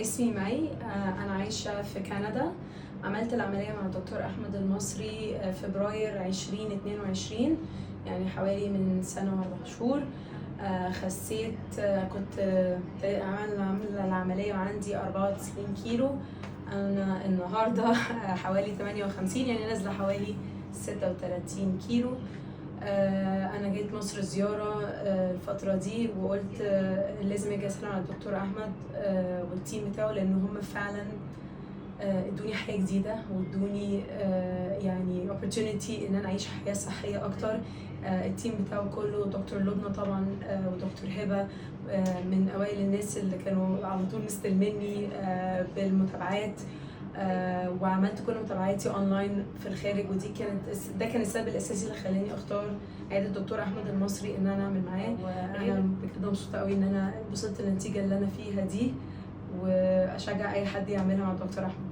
اسمي مي. أنا عايشة في كندا. عملت العملية مع الدكتور أحمد المصري فبراير 2022، يعني حوالي من سنة و4 شهور. خسيت. كنت عاملة العملية وعندي 94 كيلو. أنا النهاردة حوالي 58، يعني نازلة حوالي 36 كيلو. انا جيت مصر زياره الفتره دي، وقلت لازم اجي اسلم على الدكتور احمد والتيم بتاعه، لان هم فعلا ادوني حياه جديده، وادوني يعني opportunity ان انا اعيش حياه صحيه اكتر. التيم بتاعه كله، دكتور لبنى طبعا ودكتور هبه من اوائل الناس اللي كانوا على طول مستلمني بالمتابعات. وعملت كل متابعاتي اونلاين في الخارج، ده كان السبب الاساسي اللي خلاني اختار عياده الدكتور احمد المصري ان انا اعمل معاه. وانا بجد مبسوطه قوي ان انا وصلت للنتيجه اللي انا فيها دي، واشجع اي حد يعملها مع الدكتور احمد.